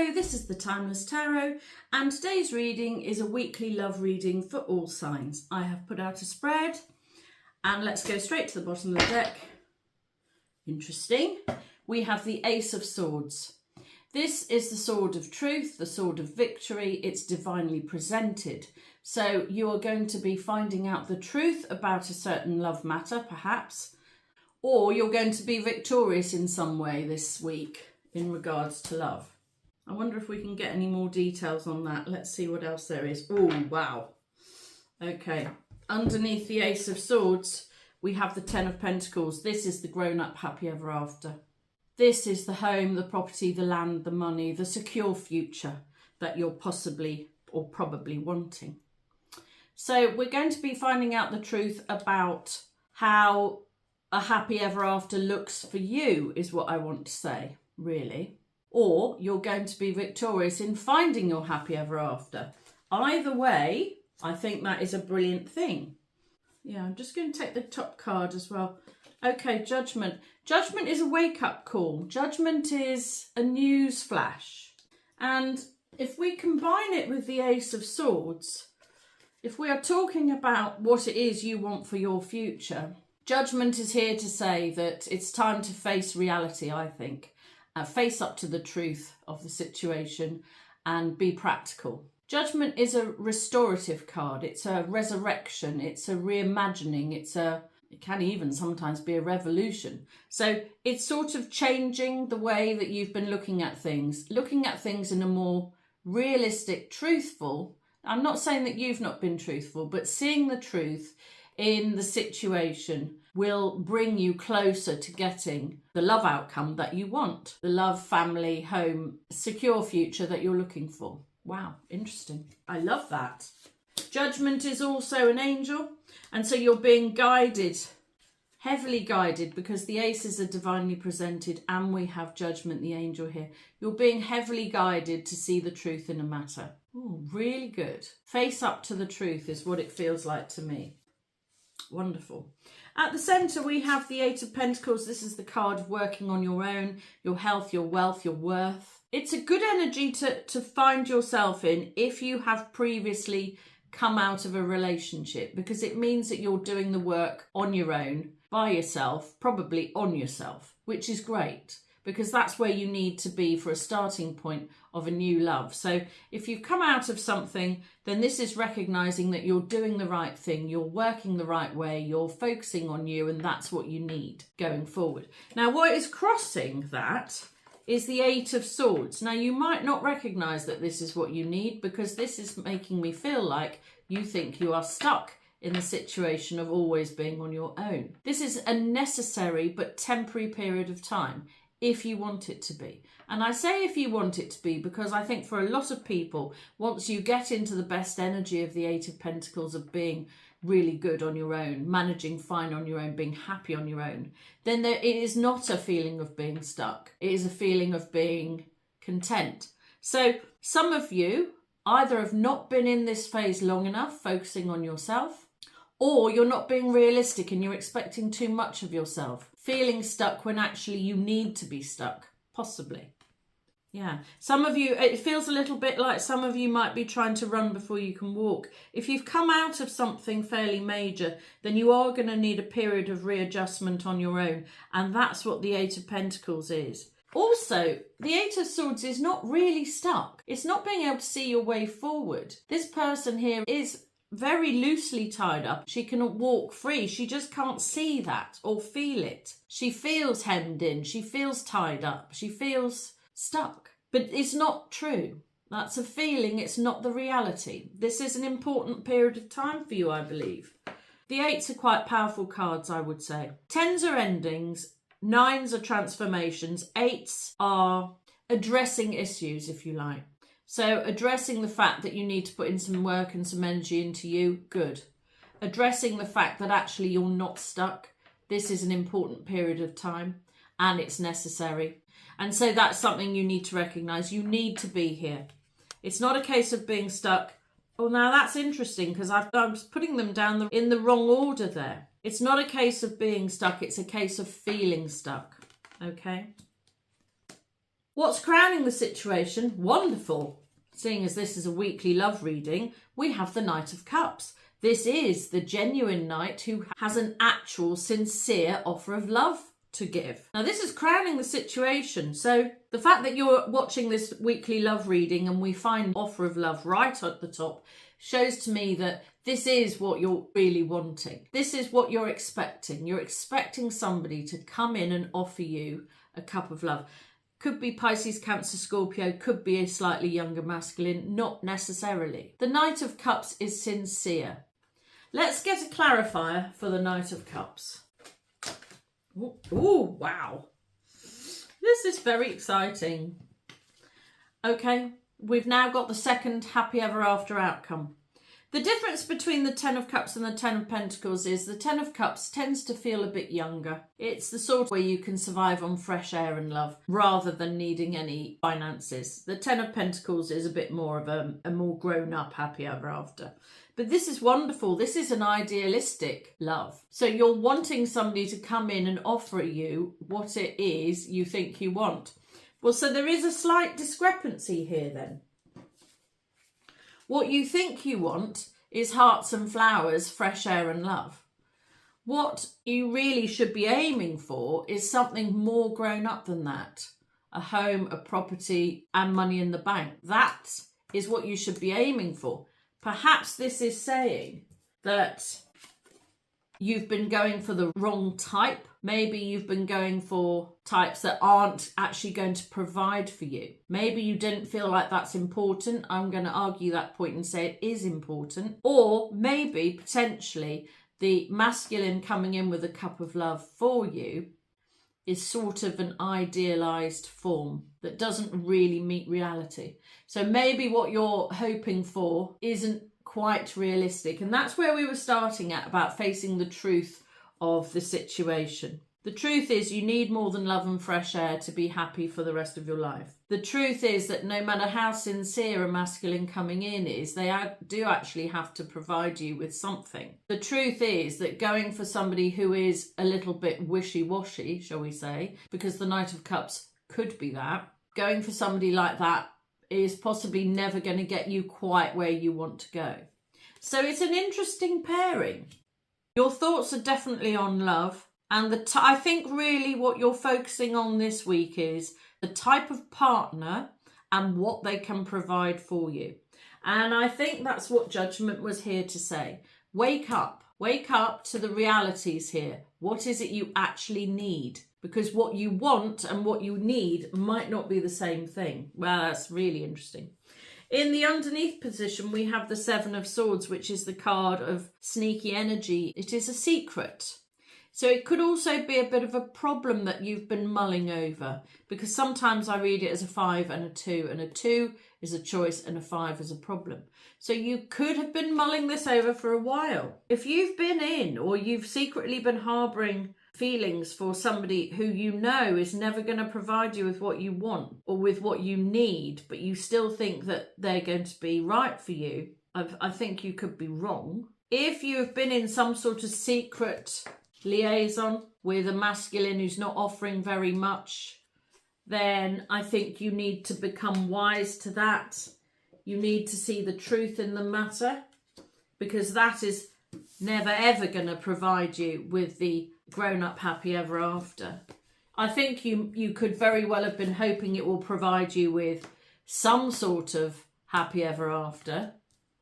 Hello, this is the Timeless Tarot, and today's reading is a weekly love reading for all signs. I have put out a spread, and let's go straight to the bottom of the deck. Interesting. We have the Ace of Swords. This is the sword of truth, the sword of victory. It's divinely presented. So you are going to be finding out the truth about a certain love matter, perhaps, or you're going to be victorious in some way this week in regards to love. I wonder if we can get any more details on that. Let's see what else there is. Oh, wow. Okay. Underneath the Ace of Swords, we have the Ten of Pentacles. This is the grown-up happy ever after. This is the home, the property, the land, the money, the secure future that you're possibly or probably wanting. So we're going to be finding out the truth about how a happy ever after looks for you, is what I want to say, really. Or you're going to be victorious in finding your happy ever after. Either way, I think that is a brilliant thing. Yeah, I'm just going to take the top card as well. Okay, Judgment. Judgment is a wake-up call. Judgment is a news flash. And if we combine it with the Ace of Swords, if we are talking about what it is you want for your future, Judgment is here to say that it's time to face reality, I think. Face up to the truth of the situation and be practical. Judgment is a restorative card. It's a resurrection. It's a reimagining. It can even sometimes be a revolution. So it's sort of changing the way that you've been looking at things in a more realistic, truthful. I'm not saying that you've not been truthful, but seeing the truth in the situation will bring you closer to getting the love outcome that you want. The love, family, home, secure future that you're looking for. Wow, interesting. I love that. Judgment is also an angel. And so you're being guided, heavily guided, because the aces are divinely presented and we have Judgment, the angel here. You're being heavily guided to see the truth in a matter. Oh, really good. Face up to the truth is what it feels like to me. Wonderful. At the centre, we have the Eight of Pentacles. This is the card of working on your own, your health, your wealth, your worth. It's a good energy to find yourself in if you have previously come out of a relationship, because it means that you're doing the work on your own, by yourself, probably on yourself, which is great, because that's where you need to be for a starting point of a new love. So if you've come out of something, then this is recognising that you're doing the right thing, you're working the right way, you're focusing on you, and that's what you need going forward. Now, what is crossing that is the Eight of Swords. Now, you might not recognise that this is what you need, because this is making me feel like you think you are stuck in the situation of always being on your own. This is a necessary but temporary period of time, if you want it to be. And I say if you want it to be because I think for a lot of people, once you get into the best energy of the Eight of Pentacles, of being really good on your own, managing fine on your own, being happy on your own, then it is not a feeling of being stuck. It is a feeling of being content. So some of you either have not been in this phase long enough, focusing on yourself, or you're not being realistic and you're expecting too much of yourself, feeling stuck when actually you need to be stuck, possibly. Yeah, some of you, it feels a little bit like some of you might be trying to run before you can walk. If you've come out of something fairly major, then you are going to need a period of readjustment on your own. And that's what the Eight of Pentacles is. Also, the Eight of Swords is not really stuck. It's not being able to see your way forward. This person here is very loosely tied up. She can walk free. She just can't see that or feel it. She feels hemmed in. She feels tied up. She feels stuck. But it's not true. That's a feeling. It's not the reality. This is an important period of time for you, I believe. The eights are quite powerful cards, I would say. Tens are endings. Nines are transformations. Eights are addressing issues, if you like. So addressing the fact that you need to put in some work and some energy into you, good. Addressing the fact that actually you're not stuck. This is an important period of time and it's necessary. And so that's something you need to recognise. You need to be here. It's not a case of being stuck. Oh, now that's interesting because I was putting them down in the wrong order there. It's not a case of being stuck. It's a case of feeling stuck. Okay. What's crowning the situation? Wonderful. Seeing as this is a weekly love reading, we have the Knight of Cups. This is the genuine knight who has an actual sincere offer of love to give. Now this is crowning the situation. So the fact that you're watching this weekly love reading and we find offer of love right at the top shows to me that this is what you're really wanting. This is what you're expecting. You're expecting somebody to come in and offer you a cup of love. Could be Pisces, Cancer, Scorpio, could be a slightly younger masculine, not necessarily. The Knight of Cups is sincere. Let's get a clarifier for the Knight of Cups. Oh, wow. This is very exciting. Okay, we've now got the second happy ever after outcome. The difference between the Ten of Cups and the Ten of Pentacles is the Ten of Cups tends to feel a bit younger. It's the sort where you can survive on fresh air and love rather than needing any finances. The Ten of Pentacles is a bit more of a more grown up happy ever after. But this is wonderful. This is an idealistic love. So you're wanting somebody to come in and offer you what it is you think you want. Well, so there is a slight discrepancy here then. What you think you want is hearts and flowers, fresh air and love. What you really should be aiming for is something more grown up than that. A home, a property and money in the bank. That is what you should be aiming for. Perhaps this is saying that you've been going for the wrong type. Maybe you've been going for types that aren't actually going to provide for you. Maybe you didn't feel like that's important. I'm going to argue that point and say it is important. Or maybe potentially the masculine coming in with a cup of love for you is sort of an idealized form that doesn't really meet reality. So maybe what you're hoping for isn't quite realistic. And that's where we were starting at, about facing the truth of the situation. The truth is you need more than love and fresh air to be happy for the rest of your life. The truth is that no matter how sincere a masculine coming in is, they do actually have to provide you with something. The truth is that going for somebody who is a little bit wishy-washy, shall we say, because the Knight of Cups could be that, going for somebody like that is possibly never going to get you quite where you want to go. So it's an interesting pairing. Your thoughts are definitely on love. And I think really what you're focusing on this week is the type of partner and what they can provide for you. And I think that's what Judgment was here to say. Wake up to the realities here. What is it you actually need? Because what you want and what you need might not be the same thing. Well, that's really interesting. In the underneath position, we have the Seven of Swords, which is the card of sneaky energy. It is a secret. So it could also be a bit of a problem that you've been mulling over, because sometimes I read it as a 5 and a 2, and a 2 is a choice and a 5 is a problem. So you could have been mulling this over for a while. If you've been in, or you've secretly been harbouring feelings for somebody who you know is never going to provide you with what you want or with what you need, but you still think that they're going to be right for you, I think you could be wrong. If you've been in some sort of secret liaison with a masculine who's not offering very much, then I think you need to become wise to that. You need to see the truth in the matter, because that is never ever going to provide you with the grown-up happy ever after. I think you could very well have been hoping it will provide you with some sort of happy ever after.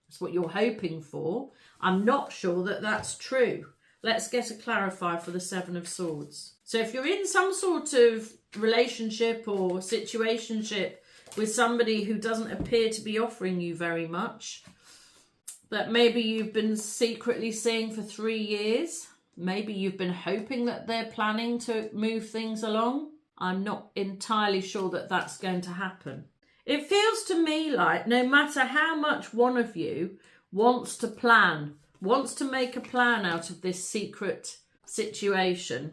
That's what you're hoping for. I'm not sure that that's true. Let's get a clarifier for the Seven of Swords. So if you're in some sort of relationship or situationship with somebody who doesn't appear to be offering you very much, that maybe you've been secretly seeing for 3 years, maybe you've been hoping that they're planning to move things along, I'm not entirely sure that that's going to happen. It feels to me like no matter how much one of you wants to plan, wants to make a plan out of this secret situation,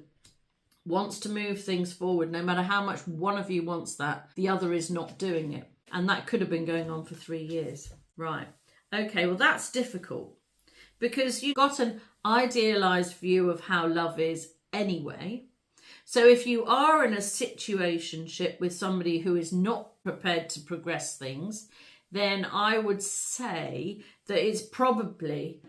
wants to move things forward, no matter how much one of you wants that, the other is not doing it. And that could have been going on for 3 years. Right. Okay, well, that's difficult because you've got an idealized view of how love is anyway. So if you are in a situationship with somebody who is not prepared to progress things, then I would say that it's probably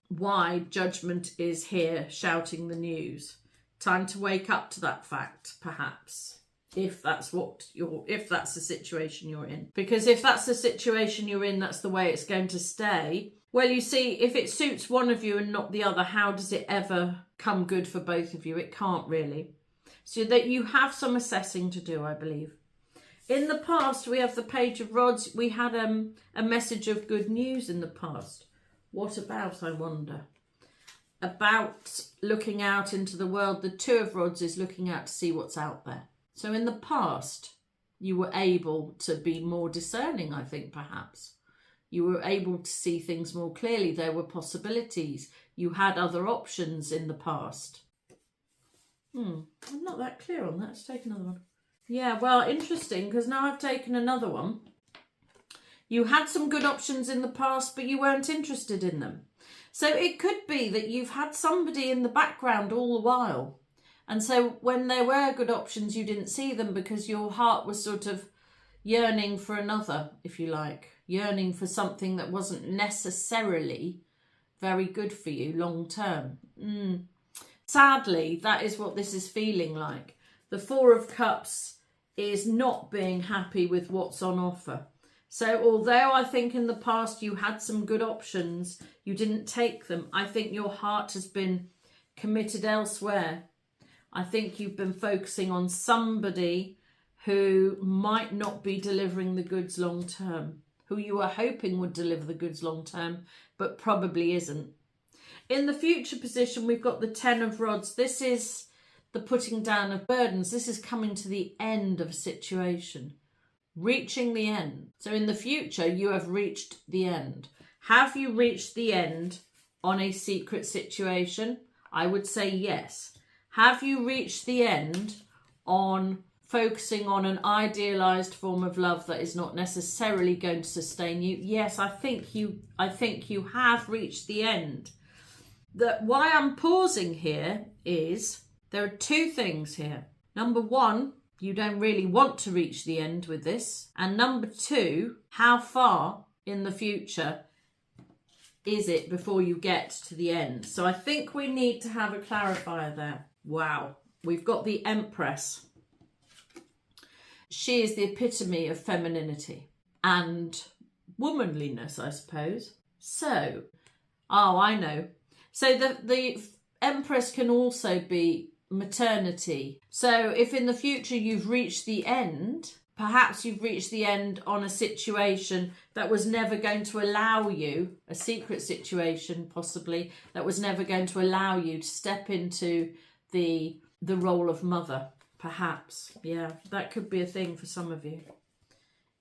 why Judgment is here shouting the news. Time to wake up to that fact, perhaps, if that's the situation you're in. Because if that's the situation you're in, that's the way it's going to stay. Well, you see, if it suits one of you and not the other, how does it ever come good for both of you? It can't really. So that you have some assessing to do, I believe. In the past, we have the Page of Rods. We had a message of good news in the past. What about, I wonder? About looking out into the world. The Two of Rods is looking out to see what's out there. So in the past, you were able to be more discerning, I think, perhaps. You were able to see things more clearly. There were possibilities. You had other options in the past. I'm not that clear on that. Let's take another one. Yeah, well, interesting, because now I've taken another one. You had some good options in the past, but you weren't interested in them. So it could be that you've had somebody in the background all the while. And so when there were good options, you didn't see them because your heart was sort of yearning for another, if you like. Yearning for something that wasn't necessarily very good for you long term. Sadly, that is what this is feeling like. The Four of Cups is not being happy with what's on offer. So although I think in the past you had some good options, you didn't take them. I think your heart has been committed elsewhere. I think you've been focusing on somebody who might not be delivering the goods long term, who you were hoping would deliver the goods long term, but probably isn't. In the future position, we've got the Ten of Rods. This is the putting down of burdens. This is coming to the end of a situation, reaching the end. So in the future, you have reached the end. Have you reached the end on a secret situation? I would say yes. Have you reached the end on focusing on an idealized form of love that is not necessarily going to sustain you? Yes, I think you have reached the end. Why I'm pausing here is there are two things here. Number one, you don't really want to reach the end with this. And number two, how far in the future is it before you get to the end? So I think we need to have a clarifier there. Wow. We've got the Empress. She is the epitome of femininity and womanliness, I suppose. So, I know. So the Empress can also be maternity. So if in the future you've reached the end, perhaps you've reached the end on a situation that was never going to allow you, a secret situation possibly, that was never going to allow you to step into the role of mother, perhaps. Yeah, that could be a thing for some of you.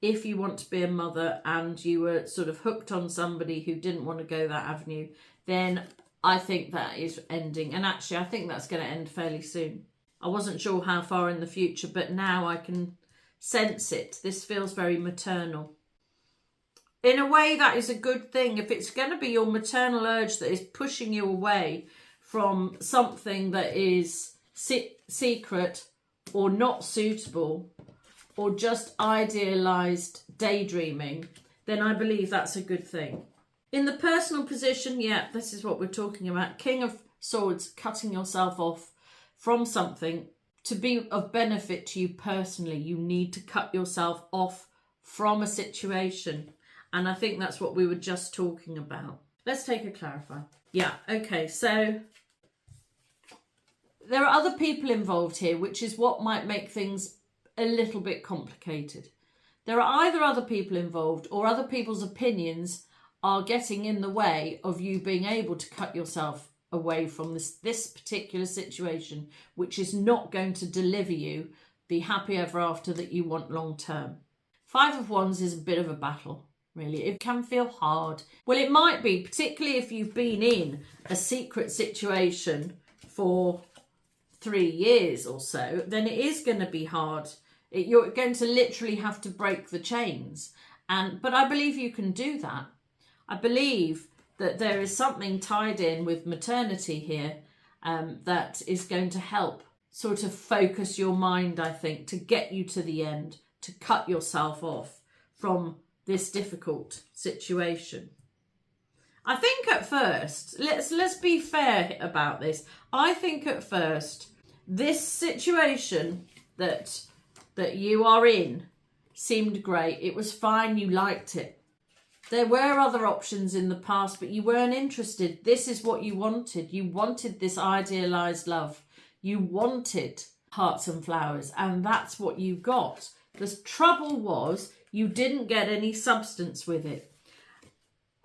If you want to be a mother and you were sort of hooked on somebody who didn't want to go that avenue, then I think that is ending. And actually, I think that's going to end fairly soon. I wasn't sure how far in the future, but now I can sense it. This feels very maternal. In a way, that is a good thing. If it's going to be your maternal urge that is pushing you away from something that is secret or not suitable or just idealized daydreaming, then I believe that's a good thing. In the personal position, yeah, this is what we're talking about. King of Swords, cutting yourself off from something. To be of benefit to you personally, you need to cut yourself off from a situation. And I think that's what we were just talking about. Let's take a clarifier. Yeah, okay, so there are other people involved here, which is what might make things a little bit complicated. There are either other people involved or other people's opinions are getting in the way of you being able to cut yourself away from this particular situation, which is not going to deliver you the happy ever after that you want long term. Five of Wands is a bit of a battle, really. It can feel hard. Well, it might be, particularly if you've been in a secret situation for 3 years or so, then it is going to be hard. You're going to literally have to break the chains. But I believe you can do that. I believe that there is something tied in with maternity here that is going to help. sort of focus your mind, I think, to get you to the end, to cut yourself off from this difficult situation. I think at first, let's be fair about this. I think at first, this situation that you are in seemed great. It was fine. You liked it. There were other options in the past, but you weren't interested. This is what you wanted. You wanted this idealized love. You wanted hearts and flowers, and that's what you got. The trouble was you didn't get any substance with it.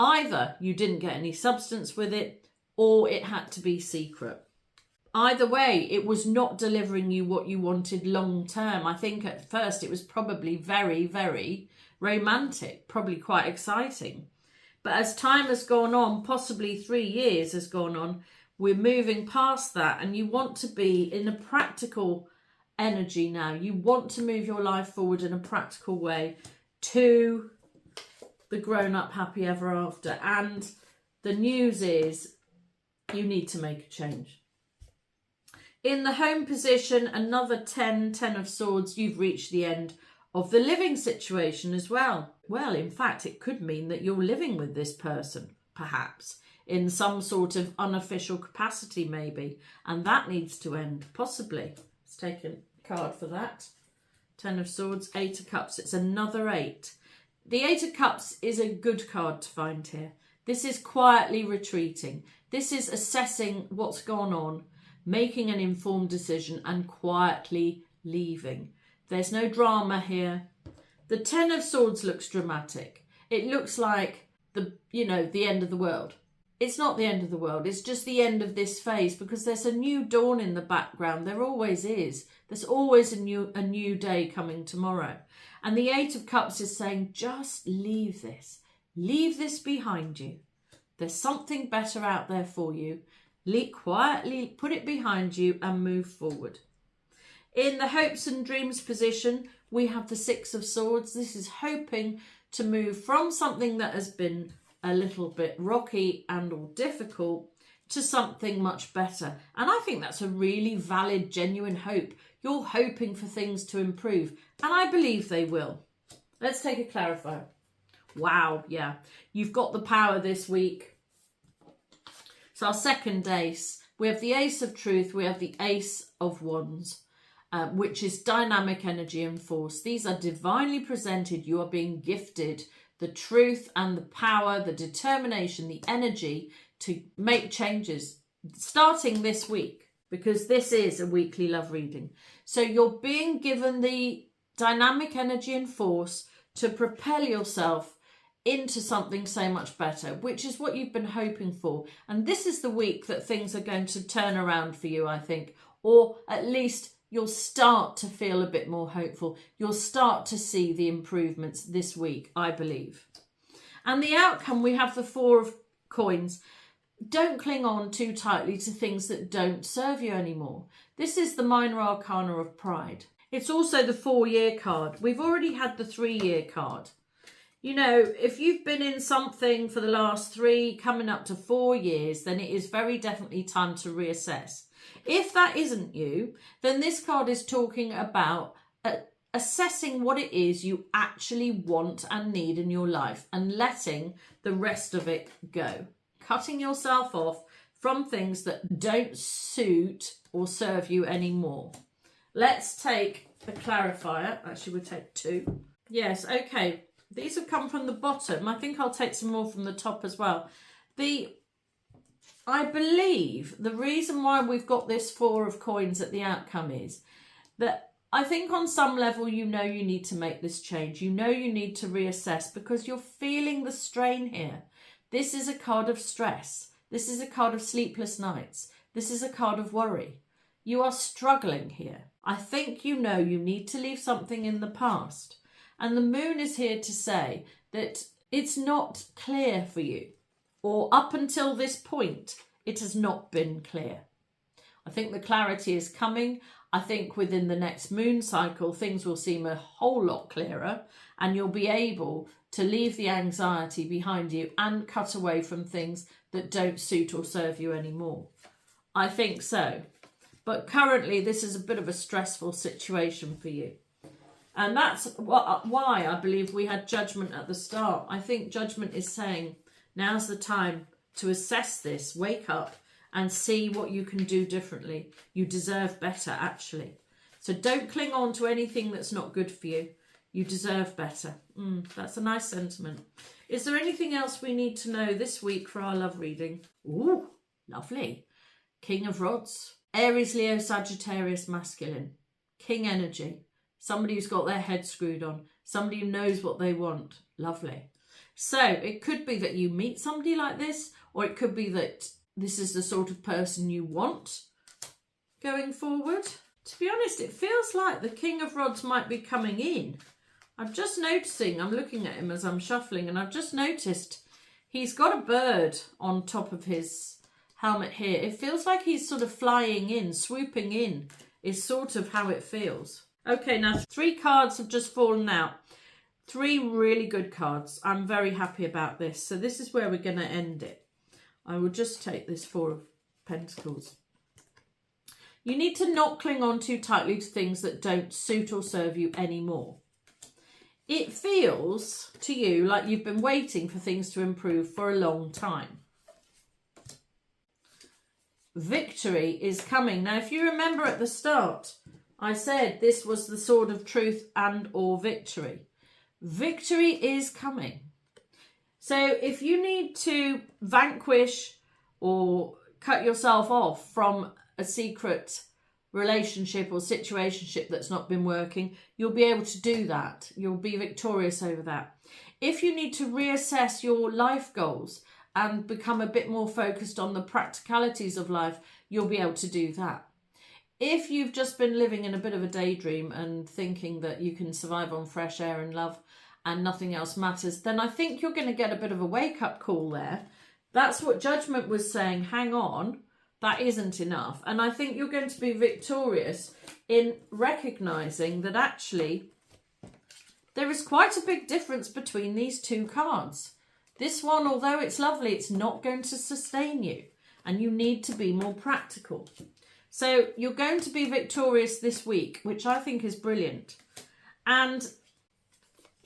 Either you didn't get any substance with it, or it had to be secret. Either way, it was not delivering you what you wanted long term. I think at first it was probably very, very romantic, probably quite exciting. But as time has gone on, possibly 3 years has gone on, we're moving past that, and you want to be in a practical energy now. You want to move your life forward in a practical way to the grown-up happy ever after. And the news is you need to make a change. In the home position, another 10 of swords, you've reached the end of the living situation as well. Well, in fact, it could mean that you're living with this person, perhaps, in some sort of unofficial capacity maybe, and that needs to end, possibly. Let's take a card for that. 10 of swords, 8 of cups, it's another 8. The 8 of cups is a good card to find here. This is quietly retreating. This is assessing what's gone on, making an informed decision and quietly leaving. There's no drama here. The 10 of swords looks dramatic. It looks like the end of the world. It's not the end of the world. It's just the end of this phase, because there's a new dawn in the background. There always is. There's always a new day coming tomorrow. And the 8 of cups is saying, just leave this. Leave this behind you. There's something better out there for you. Quietly put it behind you and move forward. In the hopes and dreams position, we have the 6 of swords. This is hoping to move from something that has been a little bit rocky and or difficult to something much better. And I think that's a really valid, genuine hope. You're hoping for things to improve, and I believe they will. Let's take a clarifier. Wow, yeah. You've got the power this week. So our second ace, we have the Ace of Truth, we have the Ace of Wands, which is dynamic energy and force. These are divinely presented. You are being gifted the truth and the power, the determination, the energy to make changes starting this week, because this is a weekly love reading. So you're being given the dynamic energy and force to propel yourself into something so much better, which is what you've been hoping for. And this is the week that things are going to turn around for you, I think, or at least you'll start to feel a bit more hopeful. You'll start to see the improvements this week, I believe. And the outcome, we have the 4 of coins. Don't cling on too tightly to things that don't serve you anymore. This is the minor arcana of pride. It's also the 4-year card. We've already had the 3-year card. You know, if you've been in something for the last 3, coming up to 4 years, then it is very definitely time to reassess. If that isn't you, then this card is talking about assessing what it is you actually want and need in your life and letting the rest of it go. Cutting yourself off from things that don't suit or serve you anymore. Let's take a clarifier. Actually, we'll take 2. Yes, okay. These have come from the bottom. I think I'll take some more from the top as well. I believe the reason why we've got this 4 of coins at the outcome is that I think on some level you know you need to make this change. You know you need to reassess because you're feeling the strain here. This is a card of stress. This is a card of sleepless nights. This is a card of worry. You are struggling here. I think you know you need to leave something in the past. And the moon is here to say that it's not clear for you. Or up until this point, it has not been clear. I think the clarity is coming. I think within the next moon cycle, things will seem a whole lot clearer and you'll be able to leave the anxiety behind you and cut away from things that don't suit or serve you anymore. I think so. But currently, this is a bit of a stressful situation for you. And that's why I believe we had Judgment at the start. I think Judgment is saying, now's the time to assess this, wake up and see what you can do differently. You deserve better, actually. So don't cling on to anything that's not good for you. You deserve better. That's a nice sentiment. Is there anything else we need to know this week for our love reading? Ooh, lovely. King of Rods. Aries, Leo, Sagittarius, masculine. King energy. Somebody who's got their head screwed on. Somebody who knows what they want. Lovely. So it could be that you meet somebody like this, or it could be that this is the sort of person you want going forward. To be honest, it feels like the King of Rods might be coming in. I'm just noticing, I'm looking at him as I'm shuffling, and I've just noticed he's got a bird on top of his helmet here. It feels like he's sort of flying in, swooping in, is sort of how it feels. Okay, now 3 cards have just fallen out. 3 really good cards. I'm very happy about this. So this is where we're going to end it. I will just take this 4 of Pentacles. You need to not cling on too tightly to things that don't suit or serve you anymore. It feels to you like you've been waiting for things to improve for a long time. Victory is coming. Now, if you remember at the start, I said this was the sword of truth and or victory. Victory is coming. So if you need to vanquish or cut yourself off from a secret relationship or situationship that's not been working, you'll be able to do that. You'll be victorious over that. If you need to reassess your life goals and become a bit more focused on the practicalities of life, you'll be able to do that. If you've just been living in a bit of a daydream and thinking that you can survive on fresh air and love and nothing else matters, then I think you're going to get a bit of a wake-up call there. That's what Judgment was saying. Hang on, that isn't enough. And I think you're going to be victorious in recognising that actually there is quite a big difference between these 2 cards. This one, although it's lovely, it's not going to sustain you, and you need to be more practical. So you're going to be victorious this week, which I think is brilliant. And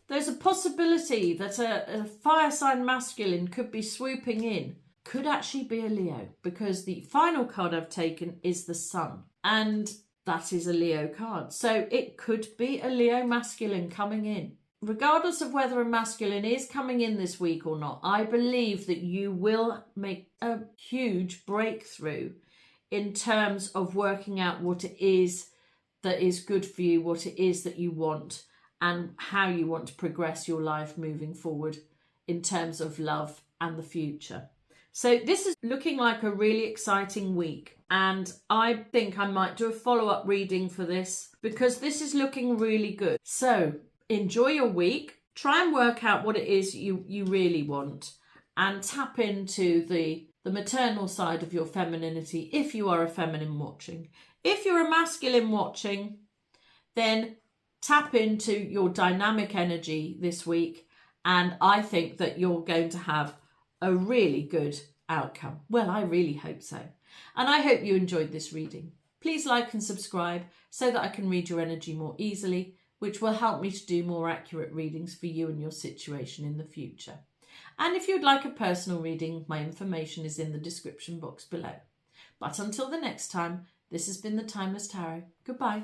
there's a possibility that a fire sign masculine could be swooping in. Could actually be a Leo, because the final card I've taken is the Sun. And that is a Leo card. So it could be a Leo masculine coming in. Regardless of whether a masculine is coming in this week or not, I believe that you will make a huge breakthrough in terms of working out what it is that is good for you, what it is that you want, and how you want to progress your life moving forward in terms of love and the future. So this is looking like a really exciting week, and I think I might do a follow-up reading for this because this is looking really good. So enjoy your week, try and work out what it is you really want, and tap into the maternal side of your femininity if you are a feminine watching. If you're a masculine watching, then tap into your dynamic energy this week, and I think that you're going to have a really good outcome. Well, I really hope so. And I hope you enjoyed this reading. Please like and subscribe so that I can read your energy more easily, which will help me to do more accurate readings for you and your situation in the future. And if you'd like a personal reading, my information is in the description box below. But until the next time, this has been the Timeless Tarot. Goodbye.